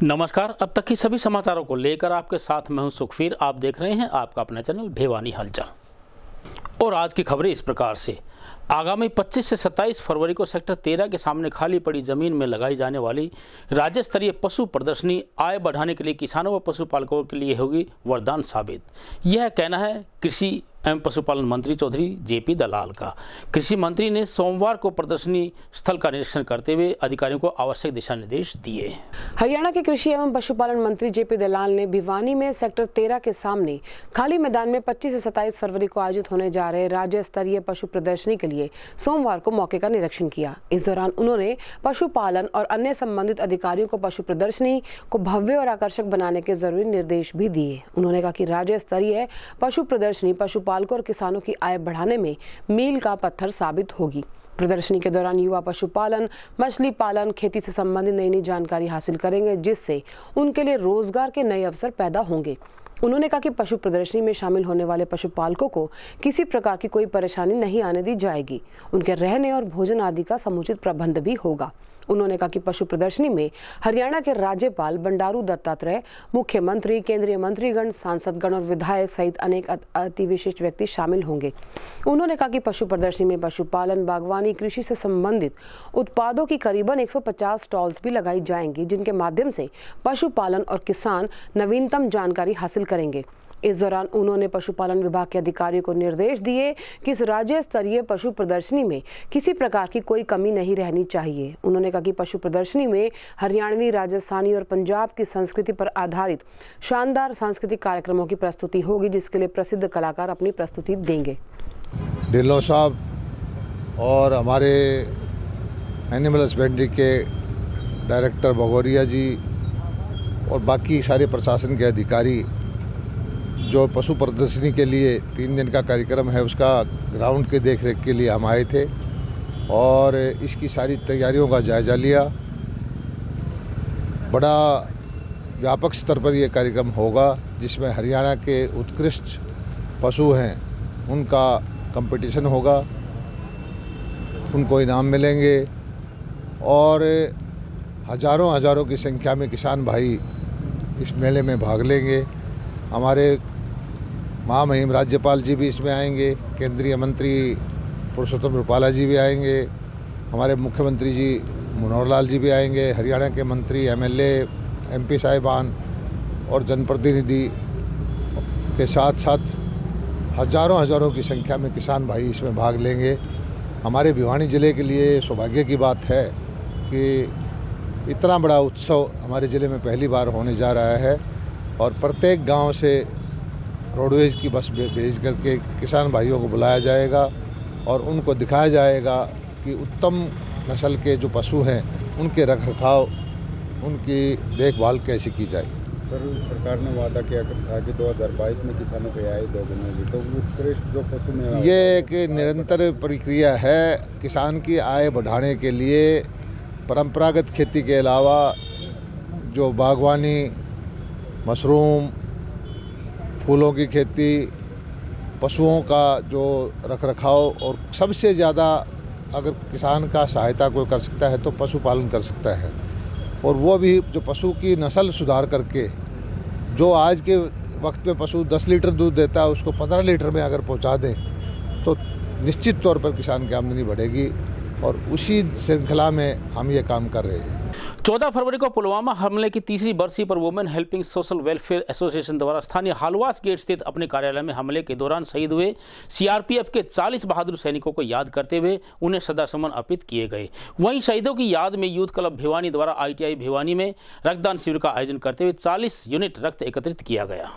नमस्कार। अब तक की सभी समाचारों को लेकर आपके साथ मैं हूं सुखवीर। आप देख रहे हैं आपका अपना चैनल भिवानी हलचल। और आज की खबरें इस प्रकार से। आगामी 25 से 27 फरवरी को सेक्टर 13 के सामने खाली पड़ी जमीन में लगाई जाने वाली राज्य स्तरीय पशु प्रदर्शनी आय बढ़ाने के लिए किसानों व पशुपालकों के लिए होगी वरदान साबित। यह कहना है कृषि एवं पशुपालन मंत्री चौधरी जेपी दलाल का। कृषि मंत्री ने सोमवार को प्रदर्शनी स्थल का निरीक्षण करते हुए अधिकारियों को आवश्यक दिशा निर्देश दिए। हरियाणा के कृषि एवं पशुपालन मंत्री जेपी दलाल ने भिवानी में सेक्टर 13 के सामने खाली मैदान में 25 से 27 फरवरी को आयोजित होने जा रहे राज्य स्तरीय पशु प्रदर्शनी के लिए सोमवार को मौके का निरीक्षण किया। इस दौरान उन्होंने पशुपालन और अन्य संबंधित अधिकारियों को पशु प्रदर्शनी को भव्य और आकर्षक बनाने के जरूरी निर्देश भी दिए। उन्होंने कहा कि राज्य स्तरीय पशु प्रदर्शनी पशुपालकों और किसानों की आय बढ़ाने में मील का पत्थर साबित होगी। प्रदर्शनी के दौरान युवा पशुपालन, मछली पालन, खेती से संबंधित नई जानकारी हासिल करेंगे, जिससे उनके लिए रोजगार के नए अवसर पैदा होंगे। उन्होंने कहा कि पशु प्रदर्शनी में शामिल होने वाले पशुपालकों को किसी प्रकार की कोई परेशानी नहीं आने दी जाएगी। उनके रहने और भोजन आदि का समुचित प्रबंध भी होगा। उन्होंने कहा कि पशु प्रदर्शनी में हरियाणा के राज्यपाल बंडारू दत्तात्रेय, मुख्यमंत्री, केंद्रीय मंत्रीगण, सांसदगण और विधायक सहित अनेक अति विशिष्ट व्यक्ति शामिल होंगे। उन्होंने कहा कि पशु प्रदर्शनी में पशुपालन, बागवानी, कृषि से संबंधित उत्पादों की करीबन 150 स्टॉल्स भी लगाई जाएंगी, जिनके माध्यम से पशुपालन और किसान नवीनतम जानकारी हासिल करेंगे। इस दौरान उन्होंने पशुपालन विभाग के अधिकारियों को निर्देश दिए कि इस राज्य स्तरीय पशु प्रदर्शनी में किसी प्रकार की कोई कमी नहीं रहनी चाहिए। उन्होंने कहा कि पशु प्रदर्शनी में हरियाणवी, राजस्थानी और पंजाब की संस्कृति पर आधारित शानदार सांस्कृतिक कार्यक्रमों की प्रस्तुति होगी, जिसके लिए प्रसिद्ध कलाकार अपनी प्रस्तुति देंगे। ढिल्लों साहब और हमारे एनिमल हस्बेंड्री के डायरेक्टर भगोरिया जी और बाकी सारे प्रशासन के अधिकारी जो पशु प्रदर्शनी के लिए 3 दिन का कार्यक्रम है उसका ग्राउंड के देखरेख के लिए हम आए थे और इसकी सारी तैयारियों का जायज़ा लिया। बड़ा व्यापक स्तर पर यह कार्यक्रम होगा, जिसमें हरियाणा के उत्कृष्ट पशु हैं उनका कंपटीशन होगा, उनको इनाम मिलेंगे और हज़ारों की संख्या में किसान भाई इस मेले में भाग लेंगे। हमारे महामहिम राज्यपाल जी भी इसमें आएंगे, केंद्रीय मंत्री पुरुषोत्तम रूपाला जी भी आएंगे, हमारे मुख्यमंत्री जी मनोहर लाल जी भी आएंगे, हरियाणा के मंत्री, एमएलए, एमपी साहिबान और जनप्रतिनिधि के साथ साथ हज़ारों की संख्या में किसान भाई इसमें भाग लेंगे। हमारे भिवानी ज़िले के लिए सौभाग्य की बात है कि इतना बड़ा उत्सव हमारे ज़िले में पहली बार होने जा रहा है और प्रत्येक गांव से रोडवेज की बस भेज करके किसान भाइयों को बुलाया जाएगा और उनको दिखाया जाएगा कि उत्तम नस्ल के जो पशु हैं उनके रखरखाव, उनकी देखभाल कैसे की जाए। सरकार ने वादा किया था कि 2022 में किसानों को आय दोगुनी होगी, तो उत्कृष्ट जो पशु में ये एक निरंतर प्रक्रिया है। किसान की आय बढ़ाने के लिए परंपरागत खेती के अलावा जो बागवानी, मशरूम, फूलों की खेती, पशुओं का जो रखरखाव और सबसे ज़्यादा अगर किसान का सहायता कोई कर सकता है तो पशुपालन कर सकता है। और वो भी जो पशु की नस्ल सुधार करके, जो आज के वक्त में पशु 10 लीटर दूध देता है उसको 15 लीटर में अगर पहुंचा दें तो निश्चित तौर पर किसान की आमदनी बढ़ेगी और उसी श्रृंखला में हम ये काम कर रहे हैं। 14 फरवरी को पुलवामा हमले की तीसरी बरसी पर women helping social welfare association द्वारा स्थानीय हालवास गेट स्थित अपने कार्यालय में हमले के दौरान शहीद हुए सीआरपीएफ के 40 बहादुर सैनिकों को याद करते हुए उन्हें श्रद्धासुमन अर्पित किए गए। वहीं शहीदों की याद में यूथ क्लब भिवानी द्वारा आईटीआई भिवानी में रक्तदान शिविर का आयोजन करते हुए 40 यूनिट रक्त एकत्रित किया गया।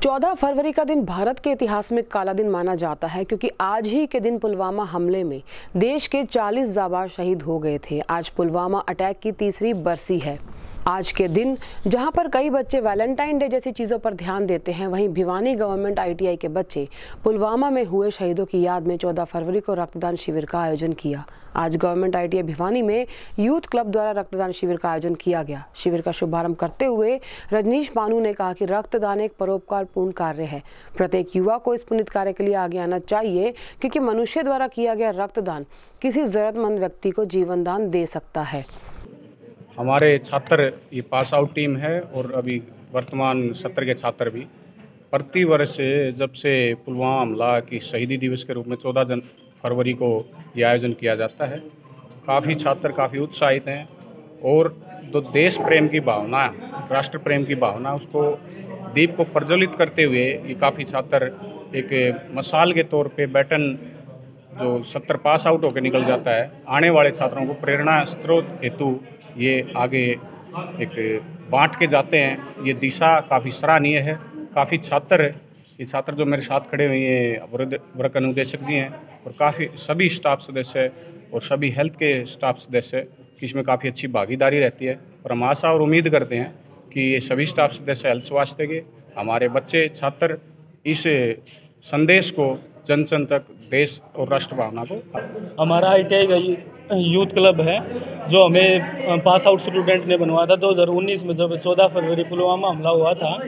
14 फरवरी का दिन भारत के इतिहास में काला दिन माना जाता है, क्योंकि आज ही के दिन पुलवामा हमले में देश के 40 जाबाज शहीद हो गए थे। आज पुलवामा अटैक की तीसरी बरसी है। आज के दिन जहां पर कई बच्चे वैलेंटाइन डे जैसी चीज़ों पर ध्यान देते हैं, वहीं भिवानी गवर्नमेंट आईटीआई के बच्चे पुलवामा में हुए शहीदों की याद में 14 फरवरी को रक्तदान शिविर का आयोजन किया। आज गवर्नमेंट आईटीआई भिवानी में यूथ क्लब द्वारा रक्तदान शिविर का आयोजन किया गया। शिविर का शुभारंभ करते हुए रजनीश बानू ने कहा कि रक्तदान एक परोपकारपूर्ण कार्य है। प्रत्येक युवा को इस पुनीत कार्य के लिए आगे आना चाहिए, क्योंकि मनुष्य द्वारा किया गया रक्तदान किसी जरूरतमंद व्यक्ति को जीवन दान दे सकता है। हमारे छात्र ये पास आउट टीम है और अभी वर्तमान सत्र के छात्र भी प्रतिवर्ष जब से पुलवामा हमला की शहीदी दिवस के रूप में 14 फरवरी को ये आयोजन किया जाता है। काफ़ी छात्र काफ़ी उत्साहित हैं और जो देश प्रेम की भावना, राष्ट्र प्रेम की भावना, उसको दीप को प्रज्वलित करते हुए ये काफ़ी छात्र एक मसाल के तौर पे बैटन जो सत्र पास आउट होकर निकल जाता है, आने वाले छात्रों को प्रेरणा स्रोत हेतु ये आगे एक बांट के जाते हैं। ये दिशा काफ़ी सराहनीय है। काफ़ी छात्र, ये छात्र जो मेरे साथ खड़े हुए ये वर्ग अनुदेशक जी हैं और काफ़ी सभी स्टाफ सदस्य और सभी हेल्थ के स्टाफ सदस्य की इसमें काफ़ी अच्छी भागीदारी रहती है और हम आशा और उम्मीद करते हैं कि ये सभी स्टाफ सदस्य हेल्थ स्वास्थ्य के हमारे बच्चे छात्र इस संदेश को जन जन तक, देश और राष्ट्र भावना को। हमारा ITI का यूथ क्लब है जो हमें पास आउट स्टूडेंट ने बनवाया था 2019 में। जब 14 फरवरी पुलवामा हमला हुआ था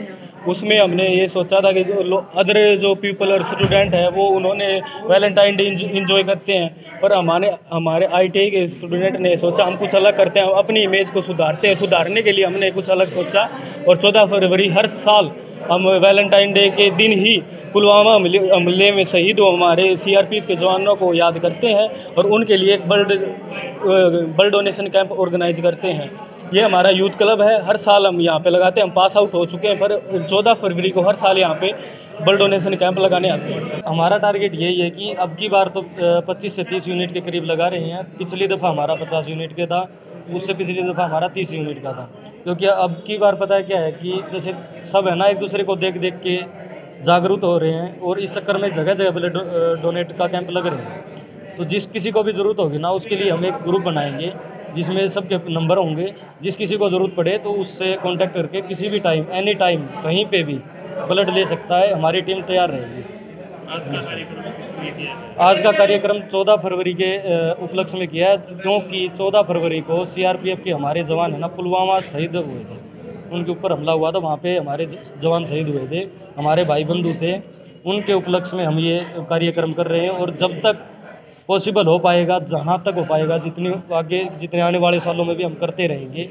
उसमें हमने ये सोचा था कि जो अदर जो पीपल और स्टूडेंट है वो उन्होंने वैलेंटाइन डे इंजॉय करते हैं, पर हमारे ITI के स्टूडेंट ने सोचा हम कुछ अलग करते हैं, अपनी इमेज को सुधारते हैं। सुधारने के लिए हमने कुछ अलग सोचा और 14 फरवरी हर साल हम वैलेंटाइन डे के दिन ही पुलवामा हमले में शहीद हुए हमारे CRPF के जवानों को याद करते हैं और उनके लिए एक ब्लड डोनेशन कैंप ऑर्गेनाइज करते हैं। ये हमारा यूथ क्लब है, हर साल हम यहाँ पे लगाते हैं। हम पास आउट हो चुके हैं पर 14 फरवरी को हर साल यहाँ पे ब्लड डोनेशन कैंप लगाने आते हैं। हमारा टारगेट यही है कि अब की बार तो 25 से 30 यूनिट के करीब लगा रहे हैं। पिछली दफ़ा हमारा 50 यूनिट का था, उससे पिछली दफ़ा हमारा 30 यूनिट का था। क्योंकि अब की बार पता है क्या है कि जैसे सब है ना एक दूसरे को देख देख के जागरूक हो रहे हैं और इस चक्कर में जगह जगह ब्लड डोनेट का कैंप लग रहे हैं। तो जिस किसी को भी ज़रूरत होगी ना उसके लिए हम एक ग्रुप बनाएंगे जिसमें सबके नंबर होंगे। जिस किसी को ज़रूरत पड़े तो उससे कांटेक्ट करके किसी भी टाइम, एनी टाइम, कहीं पे भी ब्लड ले सकता है। हमारी टीम तैयार रहेगी। आज का कार्यक्रम 14 फरवरी के उपलक्ष्य में किया है क्योंकि 14 फरवरी को CRPF के हमारे जवान है ना पुलवामा शहीद हुए थे, उनके ऊपर हमला हुआ था, वहाँ पे हमारे जवान शहीद हुए थे, हमारे भाई बंधु थे। उनके उपलक्ष्य में हम ये कार्यक्रम कर रहे हैं और जब तक पॉसिबल हो पाएगा, जहां तक हो पाएगा, जितने आने वाले सालों में भी हम करते रहेंगे।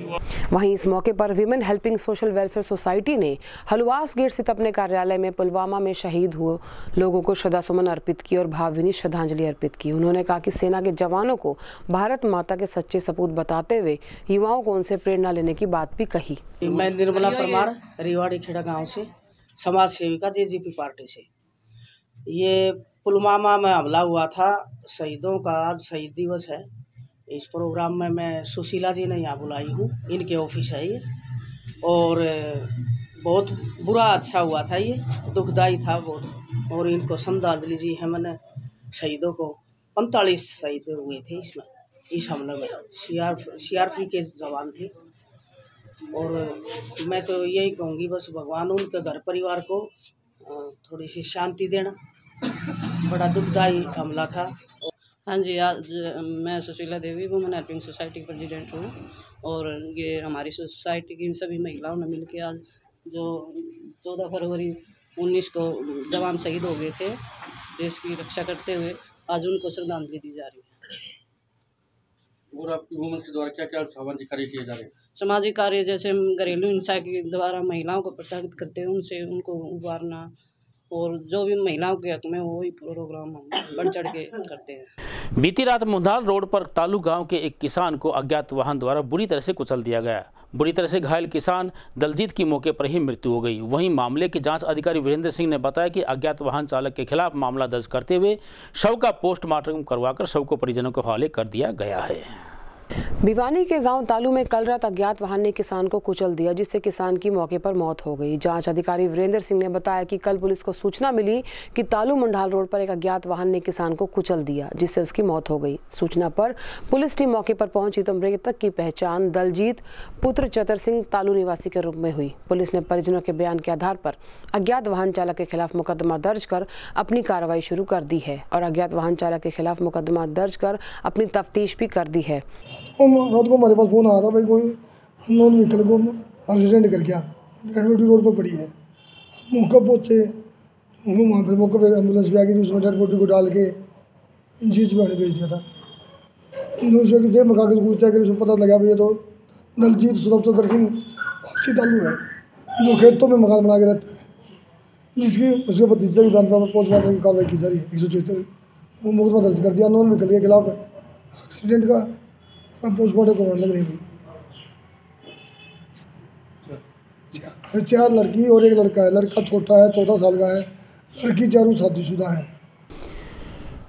वहीं इस मौके पर women helping social welfare society ने हलवास गेट स्थित अपने कार्यालय में पुलवामा में शहीद हुए लोगों को श्रद्धासुमन अर्पित की और भावभीनी श्रद्धांजलि अर्पित की। उन्होंने कहा कि सेना के जवानों को भारत माता के सच्चे सपूत बताते हुए युवाओं को उनसे प्रेरणा लेने की बात भी कही। मैं निर्मला परमार, रेवाड़ी खेड़ा गाँव से, समाज सेविका JJP पार्टी से। ये पुलवामा में हमला हुआ था, शहीदों का आज शहीद दिवस है। इस प्रोग्राम में मैं सुशीला जी ने यहाँ बुलाई हूँ, इनके ऑफिस है ये, और बहुत बुरा अच्छा हुआ था, ये दुखदाई था बहुत। और इनको श्रद्धांजलि जी है मैंने शहीदों को 45 शहीद हुए थे इसमें, इस हमले में CRPF के जवान थे। और मैं तो यही कहूँगी बस भगवान उनके घर परिवार को थोड़ी सी शांति देना। बड़ा दुखदाई हमला था। हाँ जी, आज मैं Sushila Devi women helping society की प्रेसिडेंट हूँ और ये हमारी सोसाइटी की सभी महिलाओं ने मिलकर आज जो 14 फरवरी 19 को जवान शहीद हो गए थे देश की रक्षा करते हुए, आज उनको श्रद्धांजलि दी जा रही है। और आपकी वुमेन के द्वारा क्या क्या सामाजिक कार्य किए जा रहे हैं? सामाजिक कार्य जैसे हम घरेलू हिंसा के द्वारा महिलाओं को प्रताड़ित करते हैं, उनसे उनको उबारना और जो भी महिलाओं के हक में वही प्रोग्राम हम बढ़ चढ़ के करते हैं। बीती रात मुंधाल रोड पर तालू गांव के एक किसान को अज्ञात वाहन द्वारा बुरी तरह से कुचल दिया गया। बुरी तरह से घायल किसान दलजीत की मौके पर ही मृत्यु हो गई। वहीं मामले के जांच अधिकारी वीरेंद्र सिंह ने बताया कि अज्ञात वाहन चालक के खिलाफ मामला दर्ज करते हुए शव का पोस्टमार्टम करवाकर शव को परिजनों के हवाले कर दिया गया है। भिवानी के गांव तालू में कल रात अज्ञात वाहन ने किसान को कुचल दिया, जिससे किसान की मौके पर मौत हो गई। जांच अधिकारी वीरेंद्र सिंह ने बताया कि कल पुलिस को सूचना मिली कि तालू मुंडाल रोड पर एक अज्ञात वाहन ने किसान को कुचल दिया, जिससे उसकी मौत हो गई। सूचना पर पुलिस टीम मौके पर पहुंची तो मृतक की पहचान दलजीत पुत्र चतर सिंह तालू निवासी के रूप में हुई। पुलिस ने परिजनों के बयान के आधार पर अज्ञात वाहन चालक के खिलाफ मुकदमा दर्ज कर अपनी कार्रवाई शुरू कर दी है और अज्ञात वाहन चालक के खिलाफ मुकदमा दर्ज कर अपनी तफ्तीश भी कर दी है। रात को हमारे पास फोन आया था, भाई कोई अननोन व्हीकल को एक्सीडेंट कर गया, डेड रोड पर पड़ी है। मौका पहुँचे, वहाँ पर मौके पर एम्बुलेंस भी आ गई थी, उसमें डेड बॉडी को डाल के जीज में भेज दिया था। न्यूज़ से मका के पूछा कि उसमें पता लगा भाई ये तो दलजीत सुरभचंद्र सिंह वासी तालू है, जो खेतों में मकान बना के रहता है, जिसकी उसके भतीजे की बयान पर पोस्टमार्टम की कार्रवाई की जा रही है। 174 मुकदमा दर्ज कर दिया नॉन व्हीकल के खिलाफ एक्सीडेंट का पोस्टमार्टम करवाने लग रही है। 4 लड़की और 1 लड़का है। लड़का छोटा है, 14 साल का है, लड़की चारों शादीशुदा है।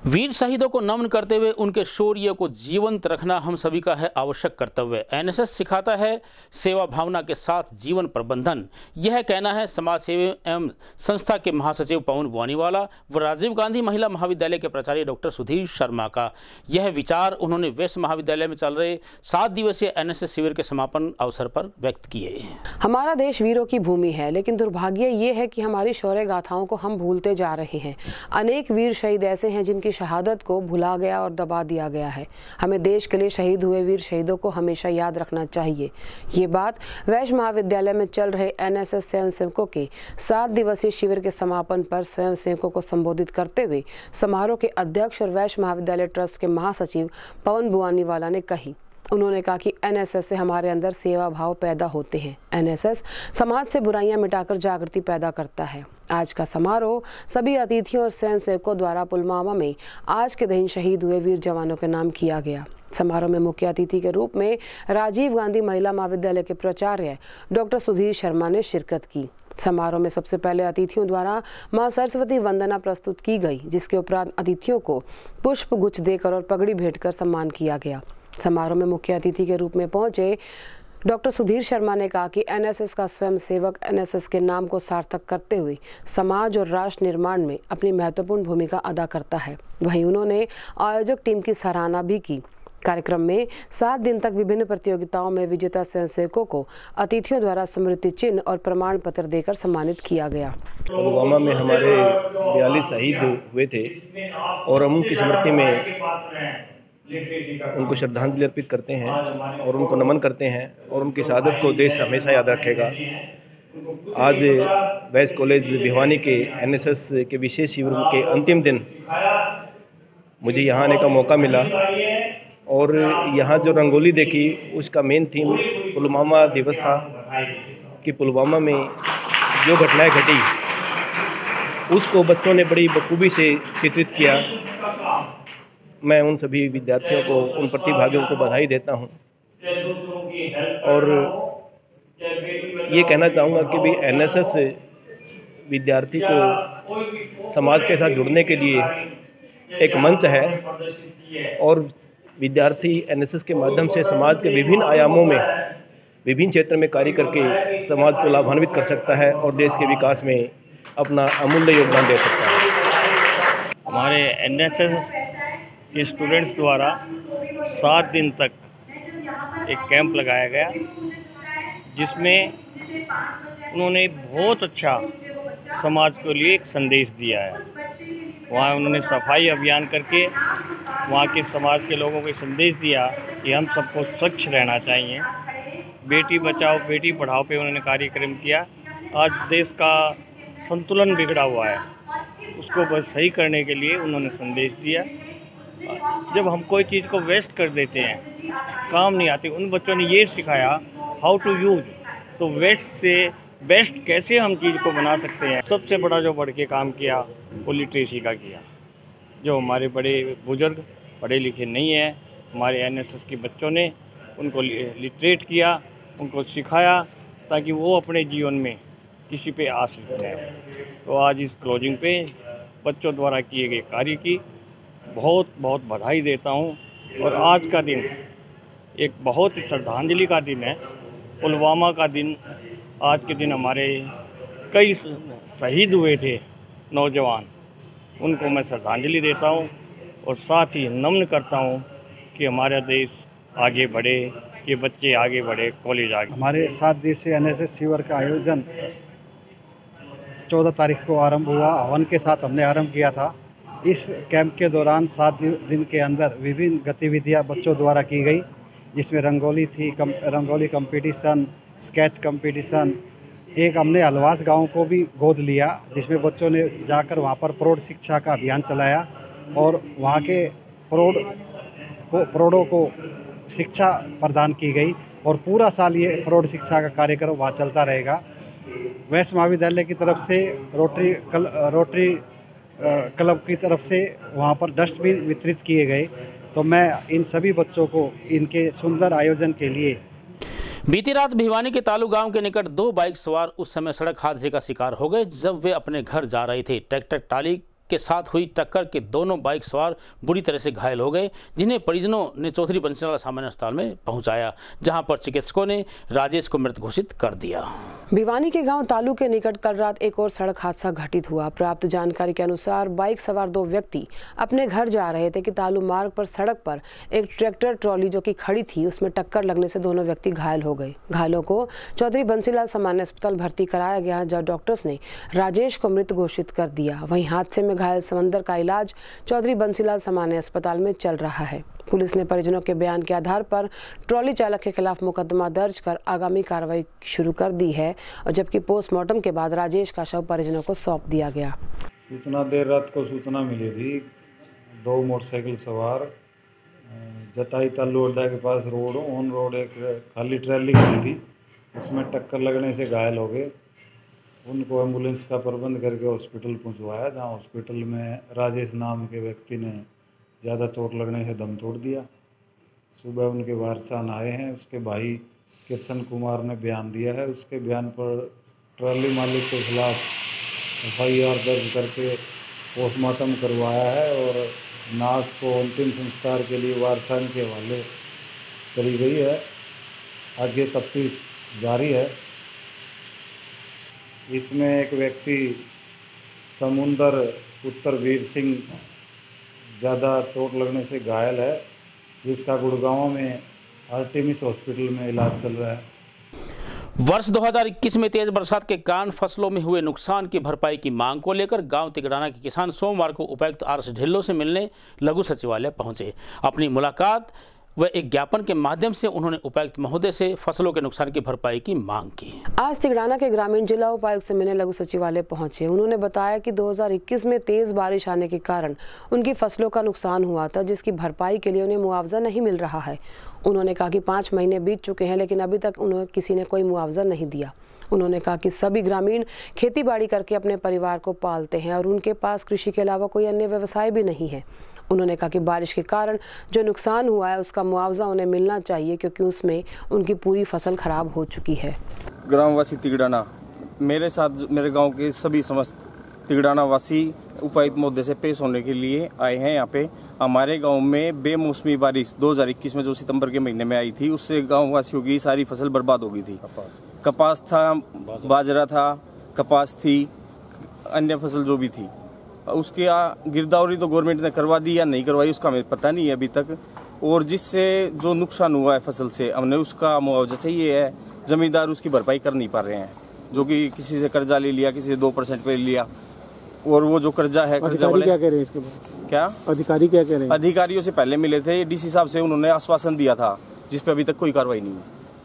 वीर शहीदों को नमन करते हुए उनके शौर्य को जीवंत रखना हम सभी का है आवश्यक कर्तव्य। एनएसएस सिखाता है सेवा भावना के साथ जीवन प्रबंधन। यह कहना है समाज सेवी एवं संस्था के महासचिव पवन बुआनीवाला व राजीव गांधी महिला महाविद्यालय के प्राचार्य डॉक्टर सुधीर शर्मा का। यह विचार उन्होंने वैश्य महाविद्यालय में चल रहे 7 दिवसीय एनएसएस शिविर के समापन अवसर पर व्यक्त किए। हमारा देश वीरों की भूमि है, लेकिन दुर्भाग्य ये है कि हमारी शौर्य गाथाओं को हम भूलते जा रहे हैं। अनेक वीर शहीद ऐसे हैं जिनकी शहादत को भुला गया और दबा दिया गया है। हमें देश के लिए शहीद हुए वीर शहीदों को हमेशा याद रखना चाहिए। ये बात वैश्य महाविद्यालय में चल रहे एनएसएस स्वयंसेवकों के 7 दिवसीय शिविर के समापन पर स्वयंसेवकों को संबोधित करते हुए समारोह के अध्यक्ष और वैश्य महाविद्यालय ट्रस्ट के महासचिव पवन बुआनीवाला ने कही। उन्होंने कहा कि एनएसएस से हमारे अंदर सेवा भाव पैदा होते हैं। एनएसएस समाज से बुराइयां मिटाकर जागृति पैदा करता है। आज का समारोह सभी अतिथियों और स्वयंसेवकों द्वारा पुलवामा में आज के दिन शहीद हुए वीर जवानों के नाम किया गया। समारोह में मुख्य अतिथि के रूप में राजीव गांधी महिला महाविद्यालय के प्राचार्य डॉक्टर सुधीर शर्मा ने शिरकत की। समारोह में सबसे पहले अतिथियों द्वारा मां सरस्वती वंदना प्रस्तुत की गई, जिसके उपरांत अतिथियों को पुष्प गुच्छ देकर और पगड़ी भेंटकर सम्मान किया गया। समारोह में मुख्य अतिथि के रूप में पहुंचे डॉक्टर सुधीर शर्मा ने कहा कि एनएसएस का स्वयंसेवक एनएसएस के नाम को सार्थक करते हुए समाज और राष्ट्र निर्माण में अपनी महत्वपूर्ण भूमिका अदा करता है। वहीं उन्होंने आयोजक टीम की सराहना भी की। कार्यक्रम में 7 दिन तक विभिन्न प्रतियोगिताओं में विजेता स्वयंसेवकों को अतिथियों द्वारा स्मृति चिन्ह और प्रमाण पत्र देकर सम्मानित किया गया। पुलवामा में हमारे 42 शहीद हुए थे और हम उनकी स्मृति में उनको श्रद्धांजलि अर्पित करते हैं और उनको नमन करते हैं और उनकी शहादत को देश हमेशा याद रखेगा। आज वैश्य कॉलेज भिवानी के एनएसएस के विशेष शिविर के अंतिम दिन मुझे यहाँ आने का मौका मिला और यहाँ जो रंगोली देखी उसका मेन थीम पुलवामा दिवस था कि पुलवामा में जो घटनाएं घटी उसको बच्चों ने बड़ी बखूबी से चित्रित किया। मैं उन सभी विद्यार्थियों को, उन प्रतिभागियों को बधाई देता हूं और ये कहना चाहूँगा कि भी एनएसएस विद्यार्थी को समाज के साथ जुड़ने के लिए एक मंच है और विद्यार्थी एनएसएस के माध्यम से समाज के विभिन्न आयामों में, विभिन्न क्षेत्र में कार्य करके समाज को लाभान्वित कर सकता है और देश के विकास में अपना अमूल्य योगदान दे सकता है। हमारे एनएसएस के स्टूडेंट्स द्वारा 7 दिन तक एक कैंप लगाया गया, जिसमें उन्होंने बहुत अच्छा समाज के लिए एक संदेश दिया है। वहाँ उन्होंने सफाई अभियान करके वहाँ के समाज के लोगों को संदेश दिया कि हम सबको स्वच्छ रहना चाहिए। बेटी बचाओ बेटी पढ़ाओ पे उन्होंने कार्यक्रम किया। आज देश का संतुलन बिगड़ा हुआ है, उसको बस सही करने के लिए उन्होंने संदेश दिया। जब हम कोई चीज़ को वेस्ट कर देते हैं, काम नहीं आती, उन बच्चों ने ये सिखाया हाउ टू यूज, तो वेस्ट से बेस्ट कैसे हम चीज़ को बना सकते हैं। सबसे बड़ा जो बढ़ के काम किया वो लिटरेसी का किया। जो हमारे बड़े बुजुर्ग पढ़े लिखे नहीं हैं, हमारे एनएसएस के बच्चों ने उनको लिटरेट किया, उनको सिखाया ताकि वो अपने जीवन में किसी पे आश्रित रहें। तो आज इस क्लोजिंग पे बच्चों द्वारा किए गए कार्य की बहुत बहुत बधाई देता हूँ। और आज का दिन एक बहुत ही श्रद्धांजलि का दिन है, पुलवामा का दिन। आज के दिन हमारे कई शहीद हुए थे नौजवान, उनको मैं श्रद्धांजलि देता हूँ और साथ ही नमन करता हूँ कि हमारा देश आगे बढ़े, ये बच्चे आगे बढ़े, कॉलेज आगे। हमारे 7 दिवसीय एनएसएस शिविर का आयोजन 14 तारीख को आरंभ हुआ। हवन के साथ हमने आरंभ किया था। इस कैंप के दौरान 7 दिन के अंदर विभिन्न गतिविधियां बच्चों द्वारा की गई, जिसमें रंगोली थी, रंगोली कंपटीशन, स्केच कंपटीशन। एक हमने हलवास गांव को भी गोद लिया, जिसमें बच्चों ने जाकर वहां पर प्रौढ़ शिक्षा का अभियान चलाया और वहां के प्रौढ़ों को शिक्षा प्रदान की गई और पूरा साल ये प्रौढ़ शिक्षा का कार्यक्रम वहाँ चलता रहेगा। वैश्य महाविद्यालय की तरफ से रोटरी क्लब की तरफ से वहाँ पर डस्टबिन वितरित किए गए। तो मैं इन सभी बच्चों को इनके सुंदर आयोजन के लिए। बीती रात भिवानी के तालू गांव के निकट 2 बाइक सवार उस समय सड़क हादसे का शिकार हो गए जब वे अपने घर जा रहे थे। ट्रैक्टर ट्राली के साथ हुई टक्कर के दोनों बाइक सवार बुरी तरह से घायल हो गए, जिन्हें परिजनों ने चौधरी बंसीलाल सामान्य अस्पताल में पहुंचाया, जहां पर चिकित्सकों ने राजेश को मृत घोषित कर दिया। भिवानी के गांव तालू के निकट कल रात एक और सड़क हादसा घटित हुआ। प्राप्त जानकारी के अनुसार बाइक सवार 2 व्यक्ति अपने घर जा रहे थे कि तालू मार्ग पर सड़क पर एक ट्रैक्टर ट्रॉली जो कि खड़ी थी उसमें टक्कर लगने से दोनों व्यक्ति घायल हो गए। घायलों को चौधरी बंसीलाल सामान्य अस्पताल भर्ती कराया गया, जहां डॉक्टर्स ने राजेश को मृत घोषित कर दिया। वहीं हादसे में घायल समंदर का इलाज चौधरी बंसीलाल सामान्य अस्पताल में चल रहा है। पुलिस ने परिजनों के बयान के आधार पर ट्रॉली चालक के खिलाफ मुकदमा दर्ज कर आगामी कार्रवाई शुरू कर दी है, और जबकि पोस्टमार्टम के बाद राजेश का शव परिजनों को सौंप दिया गया। सूचना देर रात को सूचना मिली थी, 2 मोटरसाइकिल सवार जताई तालू अड्डा के पास ऑन रोड एक खाली ट्रैली खड़ी थी, उसमें टक्कर लगने से घायल हो गए। उनको एम्बुलेंस का प्रबंध करके हॉस्पिटल पहुंचवाया, जहां हॉस्पिटल में राजेश नाम के व्यक्ति ने ज़्यादा चोट लगने से दम तोड़ दिया। सुबह उनके वारसान आए हैं, उसके भाई किशन कुमार ने बयान दिया है। उसके बयान पर ट्रॉली मालिक के खिलाफ FIR दर्ज करके पोस्टमार्टम करवाया है और नाश को अंतिम संस्कार के लिए वारसान के हवाले करी गई है। आगे तफ्तीश जारी है। इसमें एक व्यक्ति समुंदर पुत्र वीर सिंह ज़्यादा चोट लगने से घायल है, जिसका गुड़गांव में आर्टेमिस हॉस्पिटल में इलाज चल रहा है। वर्ष 2021 में तेज बरसात के कारण फसलों में हुए नुकसान की भरपाई की मांग को लेकर गांव तिगड़ाना के किसान सोमवार को उपायुक्त RS ढिल्लों से मिलने लघु सचिवालय पहुंचे। अपनी मुलाकात व एक ज्ञापन के माध्यम से उन्होंने उपायुक्त महोदय से फसलों के नुकसान की भरपाई की मांग की। आज तिगड़ाना के ग्रामीण जिला उपायुक्त से मिलने लघु सचिवालय पहुंचे। उन्होंने बताया कि 2021 में तेज बारिश आने के कारण उनकी फसलों का नुकसान हुआ था, जिसकी भरपाई के लिए उन्हें मुआवजा नहीं मिल रहा है। उन्होंने कहा कि 5 महीने बीत चुके हैं, लेकिन अभी तक उन्हें किसी ने कोई मुआवजा नहीं दिया। उन्होंने कहा कि सभी ग्रामीण खेती बाड़ी करके अपने परिवार को पालते हैं और उनके पास कृषि के अलावा कोई अन्य व्यवसाय भी नहीं है। उन्होंने कहा कि बारिश के कारण जो नुकसान हुआ है उसका मुआवजा उन्हें मिलना चाहिए, क्योंकि उसमें उनकी पूरी फसल खराब हो चुकी है। ग्रामवासी तिगड़ाना, मेरे साथ मेरे गांव के सभी समस्त तिगड़ाना वासी उपायुक्त महोदय से पेश होने के लिए आए हैं। यहाँ पे हमारे गांव में बेमौसमी बारिश 2021 में जो सितंबर के महीने में आई थी, उससे गाँव वासियों की सारी फसल बर्बाद हो गई थी। कपास था, बाजरा था, कपास थी, अन्य फसल जो भी थी, उसकी गिरदावरी तो गवर्नमेंट ने करवा दी या नहीं करवाई उसका हमें पता नहीं है अभी तक। और जिससे जो नुकसान हुआ है फसल से, हमने उसका मुआवजा चाहिए है। जमींदार उसकी भरपाई कर नहीं पा रहे हैं, जो कि किसी से कर्जा ले लिया, किसी से 2% पे लिया, और वो जो कर्जा है, कर्जा वाले क्या कह रहे हैं इसके बारे? क्या अधिकारी क्या कह रहे हैं? अधिकारियों से पहले मिले थे, DC साहब से उन्होंने आश्वासन दिया था, जिस पे अभी तक कोई कार्रवाई नहीं है।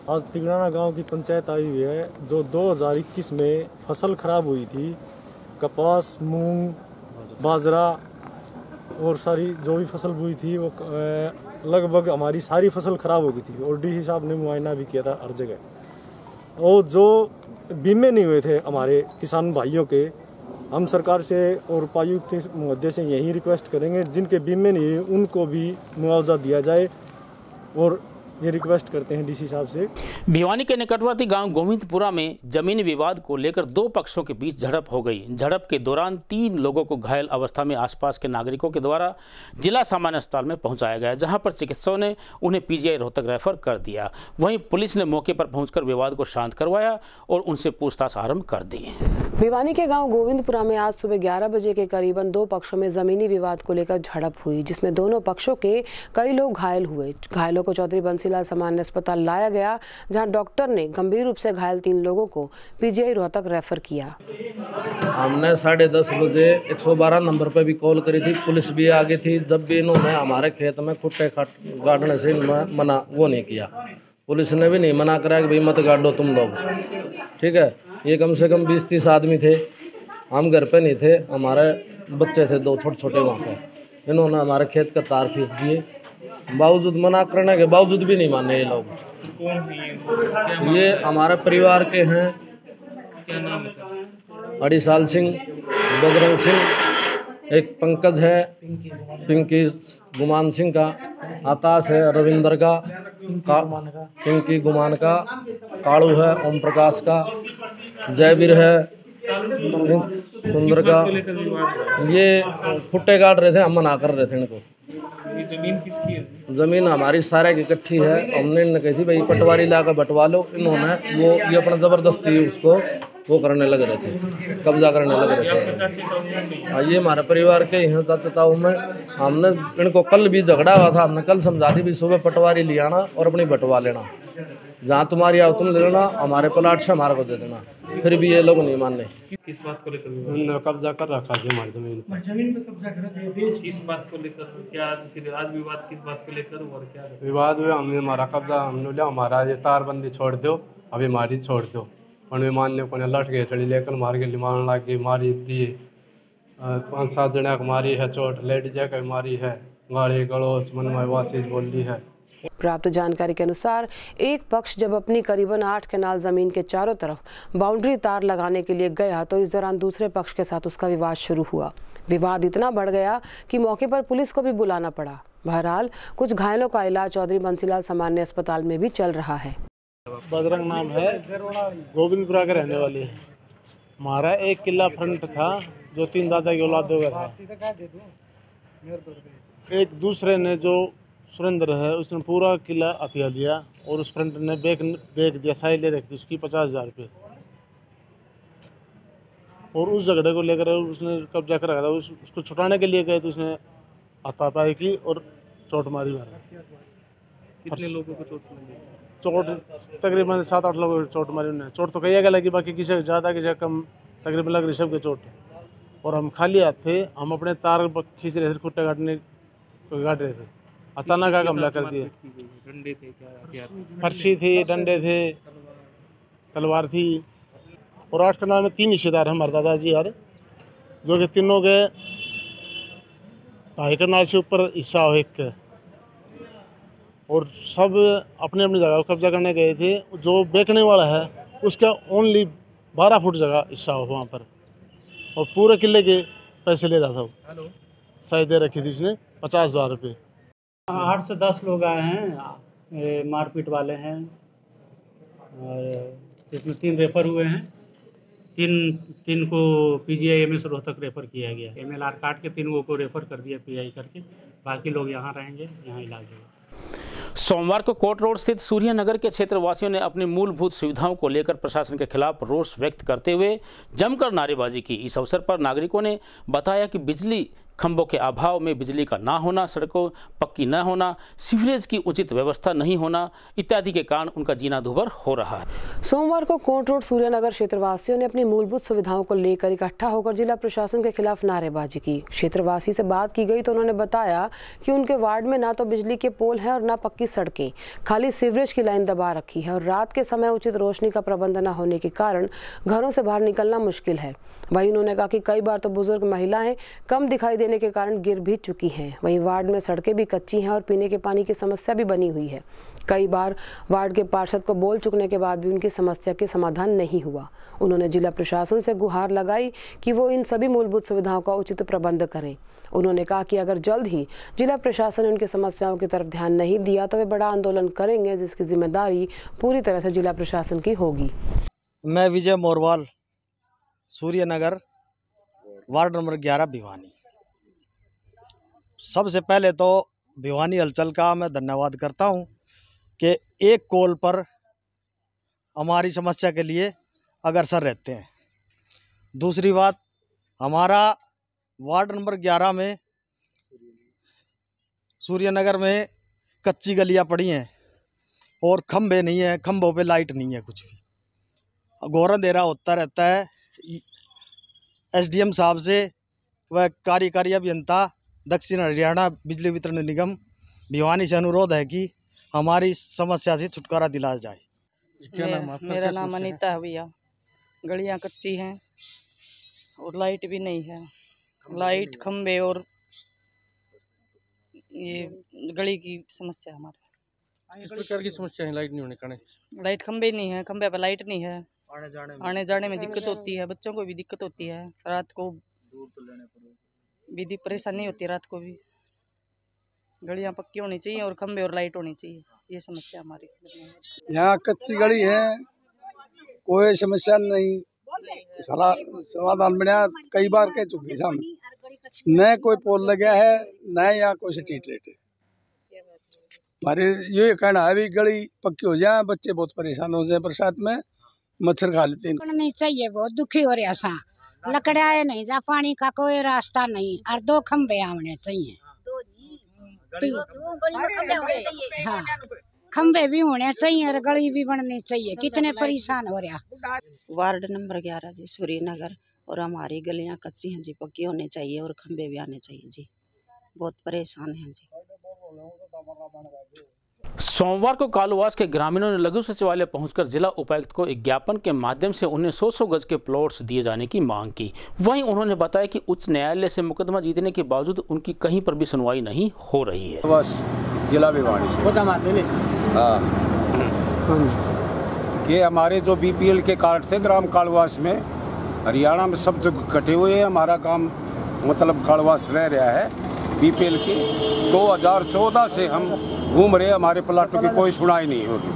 आज तिगड़ाना गांव की पंचायत आई हुई है, जो 2021 में फसल खराब हुई थी, कपास, मूंग, बाजरा और सारी जो भी फसल बोई थी वो लगभग हमारी सारी फसल खराब हो गई थी। और DC साहब ने मुआयना भी किया था हर जगह। और जो बीमे नहीं हुए थे हमारे किसान भाइयों के, हम सरकार से और उपायुक्त महोदय से यही रिक्वेस्ट करेंगे, जिनके बीमे नहीं हुए उनको भी मुआवजा दिया जाए, और ये रिक्वेस्ट करते हैं DC साहब से। भिवानी के निकटवर्ती गांव गोविंदपुरा में जमीनी विवाद को लेकर 2 पक्षों के बीच झड़प हो गई। झड़प के दौरान 3 लोगों को घायल अवस्था में आसपास के नागरिकों के द्वारा जिला सामान्य अस्पताल में पहुंचाया गया, जहां पर चिकित्सकों ने उन्हें PGI रोहतक रेफर कर दिया। वहीं पुलिस ने मौके पर पहुंचकर विवाद को शांत करवाया और उनसे पूछताछ आरंभ कर दी। भिवानी के गांव गोविंदपुरा में आज सुबह 11 बजे के करीबन 2 पक्षों में जमीनी विवाद को लेकर झड़प हुई, जिसमें दोनों पक्षों के कई लोग घायल हुए। घायलों को चौधरी बंसीलाल सामान्य अस्पताल लाया गया, जहां डॉक्टर ने गंभीर रूप से घायल 3 लोगों को PGI रोहतक रेफर किया। हमने 10:30 बजे 112 नंबर पर भी कॉल करी थी, पुलिस भी आ गई थी। जब भी इन्होंने हमारे खेत में कुत्ते गाड़ने से मना वो नहीं किया, पुलिस ने भी नहीं मना करा कि भाई मत गाड़ो तुम लोग, ठीक है। ये कम से कम 20-30 आदमी थे, हम घर पे नहीं थे, हमारे बच्चे थे 2 छोटे-छोटे वहाँ पे। इन्होंने हमारे खेत का तार खींच दिए, बावजूद मना करने के बावजूद भी नहीं माने ये लोग। ये हमारे परिवार के हैं, क्या नाम है सर? अड़ीसाल सिंह, बजरंग सिंह, एक पंकज है, पिंकी गुमान सिंह का, आकाश है, रविंदर का, पिंकी गुमान का, कालू है, ओम प्रकाश का, जयवीर है, सुंदर का। ये फुट्टे काट रहे थे, हम मना कर रहे थे इनको। ये जमीन किसकी है? जमीन हमारी सारे की इकट्ठी है। हमने इन्हें कही थी भाई पटवारी लाकर बंटवा लो, इन्होंने ये अपना जबरदस्ती उसको वो करने लग रहे थे, कब्जा करने लग रहे थे। ये हमारे परिवार के ही हैं चाचा ताऊ में। हमने इनको कल भी झगड़ा हुआ था, हमने कल समझा दी भी सुबह पटवारी ले आना और अपनी बंटवा लेना, जहाँ तुम्हारी आओ तुम ले लेना, हमारे प्लाट से हमारे को दे देना। फिर भी ये लोग नहीं माने। किस बात को लेकर उन्होंने कब्जा कर रखा है हमारी जमीन पर। जमीन पे कब्जा कर रखा है, इस बात को लेकर क्या आज विवाद किस बात को लेकर और क्या विवाद हुआ? हमने हमारा कब्जा हमने लिया, हमारा ये तारबंदी छोड़ दो, अभी हमारी छोड़ दो। उन्हें मानने को लट गए चढ़ी लेकर मार के लिमान ला के मारी दी। 5-7 जने को मारी है चोट, लेडीज का मारी है, गाड़ी गलोच मन में वह चीज़ बोल दी है। प्राप्त जानकारी के अनुसार एक पक्ष जब अपनी करीबन 8 कनाल जमीन के चारों तरफ बाउंड्री तार लगाने के लिए गया तो इस दौरान दूसरे पक्ष के साथ उसका विवाद शुरू हुआ। विवाद इतना बढ़ गया कि मौके पर पुलिस को भी बुलाना पड़ा। बहरहाल कुछ घायलों का इलाज चौधरी बंसीलाल सामान्य अस्पताल में भी चल रहा है। बजरंग नाम है, गोविंदपुरा के रहने वाले हैं। हमारा एक किला फ्रंट था जो 3 दादा की औलादों का था। एक दूसरे ने जो सुरेंद्र है उसने पूरा किला हथिया लिया और उस फ्रंट ने बेच दिया, साई ले रखी थी उसकी 50,000 रुपये। और उस झगड़े को लेकर उसने कब्जा कर रखा था। उसको छुटाने के लिए गए तो उसने हाथापाई की और चोट मारी मारा। कितने लोगों को चोट लगी? चोट तकरीबन 7-8 लोगों को चोट मारी उन्हें। चोट तो कई जगह लगी, बाकी किसी ज़्यादा किसी कम तकरीबन लग रही सबके चोट। और हम खाली हाथ थे, हम अपने तार खींच रहे थे, खुट्टे काट रहे थे। अचानक आकर हमला कर दिया। डंडे थे क्या? फर्शी थी, डंडे थे, तलवार थी। और 8 कनाल में 3 हिस्सेदार हैं हमारे दादाजी यार, जो कि तीनों के 2.5 कनाल से ऊपर हिस्सा हो एक के। और सब अपने अपनी जगह को कब्जा करने गए थे। जो बेचने वाला है उसका ओनली 12 फुट जगह हिस्सा हो वहाँ पर, और पूरे किले के पैसे ले रहा था वो। साइज दे रखी थी उसने 50,000 रुपये। 8 से 10 लोग आए हैं, मारपीट वाले हैं, और जिसमें 3 रेफर हुए हैं। 3 को पीजीआई एमएस रोहतक रेफर किया गया। एमएलआर काट के 3 को रेफर कर दिया पीआई करके। बाकी लोग यहाँ रहेंगे, यहाँ इलाज होगा। सोमवार को कोट रोड स्थित सूर्य नगर के क्षेत्रवासियों ने अपनी मूलभूत सुविधाओं को लेकर प्रशासन के खिलाफ रोष व्यक्त करते हुए जमकर नारेबाजी की। इस अवसर पर नागरिकों ने बताया कि बिजली खंभों के अभाव में बिजली का ना होना, सड़कों पक्की न होना, सीवरेज की उचित व्यवस्था नहीं होना इत्यादि के कारण उनका जीना दुभर हो रहा है। सोमवार को कोट रोड सूर्यनगर क्षेत्रवासियों ने अपनी मूलभूत सुविधाओं को लेकर इकट्ठा होकर जिला प्रशासन के खिलाफ नारेबाजी की। क्षेत्रवासी से बात की गई तो उन्होंने बताया कि उनके वार्ड में ना तो बिजली के पोल है और ना पक्की सड़कें, खाली सीवरेज की लाइन दबा रखी है और रात के समय उचित रोशनी का प्रबंध न होने के कारण घरों से बाहर निकलना मुश्किल है। वहीं उन्होंने कहा कि कई बार तो बुजुर्ग महिलाएं कम दिखाई देने के कारण गिर भी चुकी हैं। वहीं वार्ड में सड़कें भी कच्ची हैं और पीने के पानी की समस्या भी बनी हुई है। कई बार वार्ड के पार्षद को बोल चुकने के बाद भी उनकी समस्या के समाधान नहीं हुआ। उन्होंने जिला प्रशासन से गुहार लगाई कि वो इन सभी मूलभूत सुविधाओं का उचित प्रबंध करें। उन्होंने कहा कि अगर जल्द ही जिला प्रशासन ने उनकी समस्याओं की तरफ ध्यान नहीं दिया तो वे बड़ा आंदोलन करेंगे, जिसकी जिम्मेदारी पूरी तरह से जिला प्रशासन की होगी। मैं विजय मोरवाल, सूर्यनगर, वार्ड नंबर 11, भिवानी। सबसे पहले तो भिवानी हलचल का मैं धन्यवाद करता हूं कि एक कॉल पर हमारी समस्या के लिए अग्रसर रहते हैं। दूसरी बात, हमारा वार्ड नंबर 11 में सूर्यनगर में कच्ची गलियां पड़ी हैं और खंभे नहीं हैं, खंभों पे लाइट नहीं है, कुछ भी घोर अंधेरा होता रहता है। एसडीएम साहब से वह कार्यकारी अभियंता दक्षिण हरियाणा बिजली वितरण निगम भिवानी से अनुरोध है कि हमारी समस्या से छुटकारा दिलाया जाए। क्या नाम आपका? मेरा नाम अनीता है भैया। गलियां कच्ची हैं और लाइट भी नहीं है। लाइट खंबे और ये गली की समस्या हमारे। किस प्रकार की समस्या है? लाइट नहीं होने के कारण? लाइट खंबे नहीं है, खंबे पर लाइट नहीं है, आने जाने में दिक्कत होती है, बच्चों को भी दिक्कत होती है, रात को भी परेशानी होती है, रात को भी। गलियां पक्की होनी चाहिए और खंबे और लाइट होनी चाहिए, ये समस्या हमारी। यहाँ कच्ची गली है, कोई समस्या नहीं, समाधान बना कई बार कह चुके हैं हम, न कोई पोल लगा है न यहाँ कोई स्ट्रीट लाइट है। हमारे ये कहना है भी गली पक्की हो जाए, बच्चे बहुत परेशान हो जाए, बरसात में मच्छर खा लेते हैं। नहीं चाहिए, बहुत दुखी हो रहा सा, लकड़ियाँ नहीं जा, पानी का कोई रास्ता नहीं, और 2 खंबे आने चाहिए। हाँ, खंबे भी होने चाहिए और गली भी बननी चाहिए, कितने परेशान हो रहा। वार्ड नंबर 11 जी, सूर्य नगर, और हमारी गलियां कच्ची हैं जी, पक्की होनी चाहिए और खंबे भी आने चाहिए जी, बहुत परेशान हैं जी। सोमवार को कालूवास के ग्रामीणों ने लघु सचिवालय पहुंचकर जिला उपायुक्त को एक ज्ञापन के माध्यम से उन्हें 100 गज के प्लॉट्स दिए जाने की मांग की। वहीं उन्होंने बताया कि उच्च न्यायालय से मुकदमा जीतने के बावजूद उनकी कहीं पर भी सुनवाई नहीं हो रही है। बस जिला भिवानी से ये हमारे जो BPL के कार्ड थे ग्राम कालूवास में, हरियाणा में सब जगह कटे हुए हैं, हमारा काम मतलब कालूवास रह रहा है BPL के। 2014 से हम घूम रहे, हमारे प्लाटों की कोई सुनाई नहीं होगी।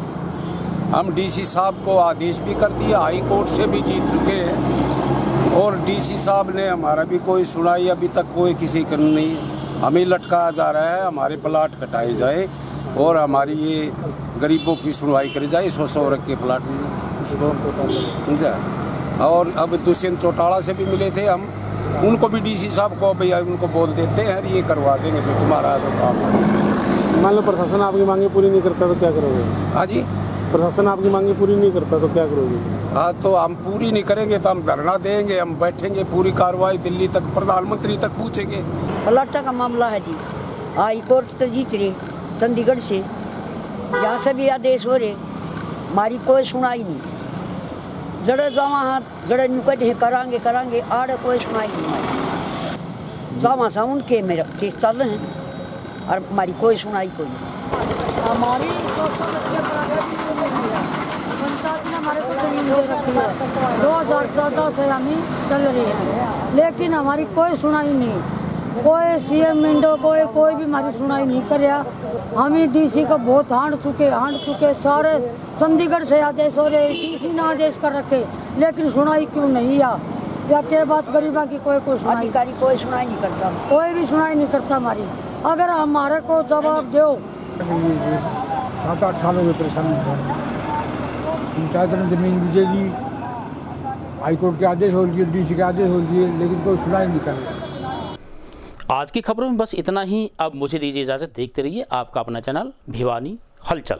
हम DC साहब को आदेश भी कर दिया, हाई कोर्ट से भी जीत चुके हैं, और DC साहब ने हमारा भी कोई सुनाई अभी तक कोई किसी का नहीं। हमें लटकाया जा रहा है, हमारे प्लाट कटाए जाए और हमारी ये गरीबों की सुनवाई करी जाए। 100 रख के प्लाट समझा। और अब दुष्यंत चौटाला से भी मिले थे हम, उनको भी DC साहब को भैया उनको बोल देते हैं ये करवा देंगे जो तुम्हारा तो काम है। मान लो प्रशासन आपकी मांगे पूरी नहीं करता तो क्या करोगे? हाँ जी, प्रशासन आपकी मांगे पूरी नहीं करता तो क्या करोगे? हाँ, तो हम पूरी नहीं करेंगे तो हम धरना देंगे, हम बैठेंगे, पूरी कार्रवाई दिल्ली तक, प्रधानमंत्री तक पूछेंगे। प्लाटा का मामला है जी, हाई कोर्ट तो जीत रहे, चंडीगढ़ से यहाँ से भी आदेश हो रहे, हमारी कोई सुनाई नहीं। जड़े जावा जड़े नुकते करांगे आड़े कोई सुनाई नहीं। जावा सा उनके मेरा केस चल रहे हैं और हमारी कोई सुनाई कोई नहीं। हमारी पंचायत ने हमारे को जमीन दे रखी है, 2014 से हम ही चल रही है, लेकिन हमारी कोई सुनाई नहीं। कोई CM मिंडो कोई भी हमारी सुनाई नहीं कर रहा। हम ही DC को बहुत हांड चुके, सारे चंडीगढ़ से आदेश हो रहे, DC ने आदेश कर रखे, लेकिन सुनाई क्यों नहीं या के बात गरीबा की कोई सुनाई, अधिकारी कोई सुनाई नहीं करता, कोई भी सुनाई नहीं करता हमारी। अगर हमारे को जवाब दो। 7-8 सालों से परेशानी है, पंचायत में जमीन मिलेगी, हाईकोर्ट के आदेश हो लिए, DC के आदेश हो लिए, लेकिन कोई सुनाई नहीं कर रहा। आज की खबरों में बस इतना ही। अब मुझे दीजिए इजाज़त। देखते रहिए आपका अपना चैनल भिवानी हलचल।